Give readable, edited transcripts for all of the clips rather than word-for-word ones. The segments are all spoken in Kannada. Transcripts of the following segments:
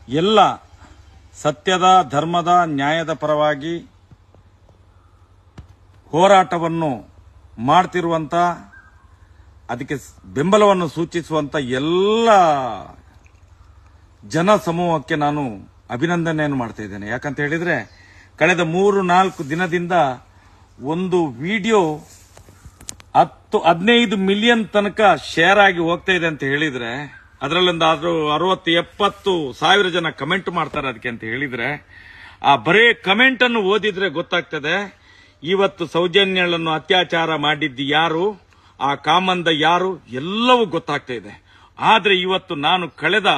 ಎಲ್ಲ ಸತ್ಯದ, ಧರ್ಮದ, ನ್ಯಾಯದ ಪರವಾಗಿ ಹೋರಾಟವನ್ನು ಮಾಡ್ತಿರುವಂತ, ಅದಕ್ಕೆ ಬೆಂಬಲವನ್ನು ಸೂಚಿಸುವಂತ ಎಲ್ಲ ಜನ ಸಮೂಹಕ್ಕೆ ನಾನು ಅಭಿನಂದನೆಯನ್ನು ಮಾಡ್ತಾ ಇದ್ದೇನೆ. ಯಾಕಂತ ಹೇಳಿದ್ರೆ ಕಳೆದ 3-4 ದಿನದಿಂದ ಒಂದು ವಿಡಿಯೋ 10-15 ಮಿಲಿಯನ್ ತನಕ ಶೇರ್ ಆಗಿ ಹೋಗ್ತಾ ಇದೆ ಅಂತ ಹೇಳಿದ್ರೆ, ಅದರಲ್ಲೊಂದು 60-70 ಸಾವಿರ ಜನ ಕಮೆಂಟ್ ಮಾಡ್ತಾರೆ ಅದಕ್ಕೆ ಅಂತ ಹೇಳಿದ್ರೆ, ಆ ಬರೇ ಕಮೆಂಟ್ ಅನ್ನು ಓದಿದ್ರೆ ಗೊತ್ತಾಗ್ತದೆ ಇವತ್ತು ಸೌಜನ್ಯಳನ್ನು ಅತ್ಯಾಚಾರ ಮಾಡಿದ್ದು ಯಾರು, ಆ ಕಾಮಂದ ಯಾರು, ಎಲ್ಲವೂ ಗೊತ್ತಾಗ್ತಾ ಇದೆ. ಆದ್ರೆ ಇವತ್ತು ನಾನು ಕಳೆದ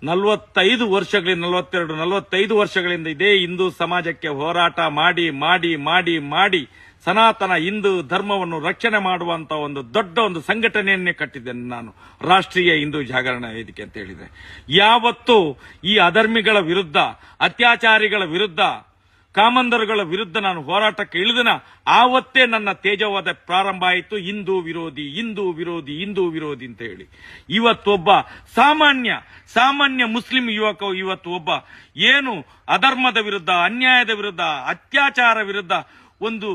45 ವರ್ಷಗಳಿಂದ 42-45 ವರ್ಷಗಳಿಂದ ಇದೇ ಹಿಂದೂ ಸಮಾಜಕ್ಕೆ ಹೋರಾಟ ಮಾಡಿ ಮಾಡಿ ಮಾಡಿ ಮಾಡಿ ಸನಾತನ ಹಿಂದೂ ಧರ್ಮವನ್ನು ರಕ್ಷಣೆ ಮಾಡುವಂತ ಒಂದು ಸಂಘಟನೆಯನ್ನೇ ಕಟ್ಟಿದ್ದೇನೆ ನಾನು, ರಾಷ್ಟ್ರೀಯ ಹಿಂದೂ ಜಾಗರಣ ವೇದಿಕೆ ಅಂತ ಹೇಳಿದ್ರೆ. ಯಾವತ್ತು ಈ ಅಧರ್ಮಿಗಳ ವಿರುದ್ಧ, ಅತ್ಯಾಚಾರಿಗಳ ವಿರುದ್ಧ, ಕಾಮಂದರುಗಳ ವಿರುದ್ಧ ನಾನು ಹೋರಾಟಕ್ಕೆ ಇಳಿದನ, ಆವತ್ತೇ ನನ್ನ ತೇಜವಾದ ಪ್ರಾರಂಭ ಆಯಿತು. ಹಿಂದೂ ವಿರೋಧಿ, ಹಿಂದೂ ವಿರೋಧಿ, ಹಿಂದೂ ವಿರೋಧಿ ಅಂತ ಹೇಳಿ. ಇವತ್ತೊಬ್ಬ ಸಾಮಾನ್ಯ ಮುಸ್ಲಿಂ ಯುವಕ ಇವತ್ತು ಒಬ್ಬ ಏನು ಅಧರ್ಮದ ವಿರುದ್ಧ, ಅನ್ಯಾಯದ ವಿರುದ್ಧ, ಅತ್ಯಾಚಾರ ವಿರುದ್ಧ ಒಂದು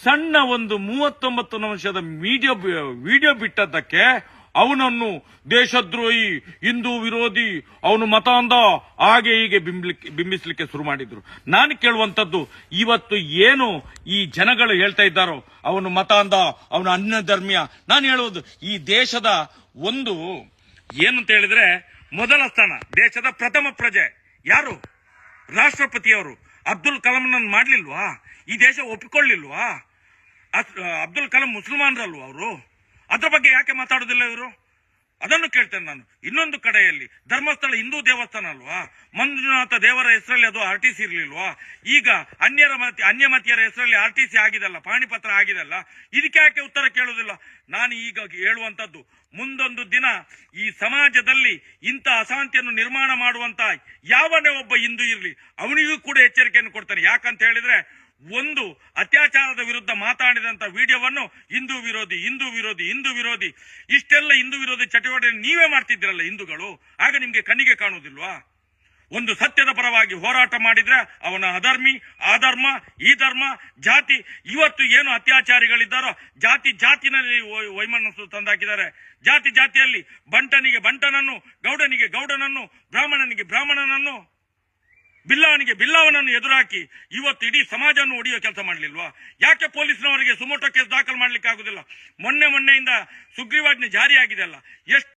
ಸಣ್ಣ 39 ನಿಮಿಷದ ವಿಡಿಯೋ ಬಿಟ್ಟದ್ದಕ್ಕೆ ಅವನನ್ನು ದೇಶದ್ರೋಹಿ, ಹಿಂದೂ ವಿರೋಧಿ, ಅವನು ಮತ ಅಂದ, ಹಾಗೆ ಹೀಗೆ ಬಿಂಬಿಸ್ಲಿಕ್ಕೆ ಶುರು ಮಾಡಿದ್ರು. ನಾನು ಕೇಳುವಂತದ್ದು, ಇವತ್ತು ಏನು ಈ ಜನಗಳು ಹೇಳ್ತಾ ಇದ್ದಾರೋ ಅವನು ಮತ ಅಂದ, ಅವನು ಅನ್ಯ ಧರ್ಮೀಯ, ನಾನು ಹೇಳುವುದು ಈ ದೇಶದ ಏನಂತ ಹೇಳಿದ್ರೆ ಮೊದಲ ಸ್ಥಾನ, ದೇಶದ ಪ್ರಥಮ ಪ್ರಜೆ ಯಾರು? ರಾಷ್ಟ್ರಪತಿಯವರು. ಅಬ್ದುಲ್ ಕಲಾಂನನ್ನು ಮಾಡ್ಲಿಲ್ವಾ? ಈ ದೇಶ ಒಪ್ಪಿಕೊಳ್ಳಿಲ್ವಾ? ಅಬ್ದುಲ್ ಕಲಾಂ ಮುಸಲ್ಮಾನರಲ್ವಾ ಅವರು? ಅದ್ರ ಬಗ್ಗೆ ಯಾಕೆ ಮಾತಾಡೋದಿಲ್ಲ ಇವರು? ಅದನ್ನು ಕೇಳ್ತೇನೆ ನಾನು. ಇನ್ನೊಂದು ಕಡೆಯಲ್ಲಿ ಧರ್ಮಸ್ಥಳ ಹಿಂದೂ ದೇವಸ್ಥಾನ ಅಲ್ವಾ? ಮಂಜುನಾಥ ದೇವರ ಹೆಸರಲ್ಲಿ ಅದು RTC ಇರ್ಲಿಲ್ವಾ? ಈಗ ಅನ್ಯಮತಿಯರ ಹೆಸರಲ್ಲಿ RTC ಆಗಿದಲ್ಲ, ಪಾಣಿಪತ್ರ ಆಗಿದಲ್ಲ, ಇದಕ್ಕೆ ಯಾಕೆ ಉತ್ತರ ಕೇಳೋದಿಲ್ಲ? ನಾನು ಈಗ ಹೇಳುವಂತದ್ದು, ಮುಂದೊಂದು ದಿನ ಈ ಸಮಾಜದಲ್ಲಿ ಇಂಥ ಅಶಾಂತಿಯನ್ನು ನಿರ್ಮಾಣ ಮಾಡುವಂತ ಯಾವನೇ ಒಬ್ಬ ಹಿಂದೂ ಇರಲಿ, ಅವನಿಗೂ ಕೂಡ ಎಚ್ಚರಿಕೆಯನ್ನು ಕೊಡ್ತಾನೆ. ಯಾಕಂತ ಹೇಳಿದ್ರೆ, ಒಂದು ಅತ್ಯಾಚಾರದ ವಿರುದ್ಧ ಮಾತಾಡಿದಂತ ವಿಡಿಯೋವನ್ನು ಹಿಂದೂ ವಿರೋಧಿ, ಹಿಂದೂ ವಿರೋಧಿ, ಹಿಂದೂ ವಿರೋಧಿ, ಇಷ್ಟೆಲ್ಲ ಹಿಂದೂ ವಿರೋಧಿ ಚಟುವಟಿಕೆ ನೀವೇ ಮಾಡ್ತಿದ್ದೀರಲ್ಲ ಹಿಂದೂಗಳು, ಆಗ ನಿಮ್ಗೆ ಕಣ್ಣಿಗೆ ಕಾಣುವುದಿಲ್ವಾ? ಒಂದು ಸತ್ಯದ ಪರವಾಗಿ ಹೋರಾಟ ಮಾಡಿದ್ರೆ ಅವನ ಅಧರ್ಮಿ, ಅಧರ್ಮ, ಈ ಧರ್ಮ, ಜಾತಿ, ಇವತ್ತು ಏನು ಅತ್ಯಾಚಾರಿಗಳಿದ್ದಾರೋ ಜಾತಿನಲ್ಲಿ ವೈಮನಸ್ಸು ತಂದಾಕಿದ್ದಾರೆ. ಜಾತಿಯಲ್ಲಿ ಬಂಟನಿಗೆ ಬಂಟನನ್ನು, ಗೌಡನಿಗೆ ಗೌಡನನ್ನು, ಬ್ರಾಹ್ಮಣನಿಗೆ ಬ್ರಾಹ್ಮಣನನ್ನು, ಬಿಲ್ಲವನಿಗೆ ಬಿಲ್ಲವನನ್ನು ಎದುರಾಕಿ ಇವತ್ತು ಇಡೀ ಸಮಾಜವನ್ನು ಒಡೆಯುವ ಕೆಲಸ ಮಾಡಲಿಲ್ವಾ? ಯಾಕೆ ಪೊಲೀಸ್ನವರಿಗೆ ಸುಮೋಟೋ ಕೇಸ್ ದಾಖಲು ಮಾಡ್ಲಿಕ್ಕೆ ಆಗುದಿಲ್ಲ? ಮೊನ್ನೆಯಿಂದ ಸುಗ್ರೀವಾಜ್ಞೆ ಜಾರಿಯಾಗಿದೆ ಅಲ್ಲ, ಎಷ್ಟು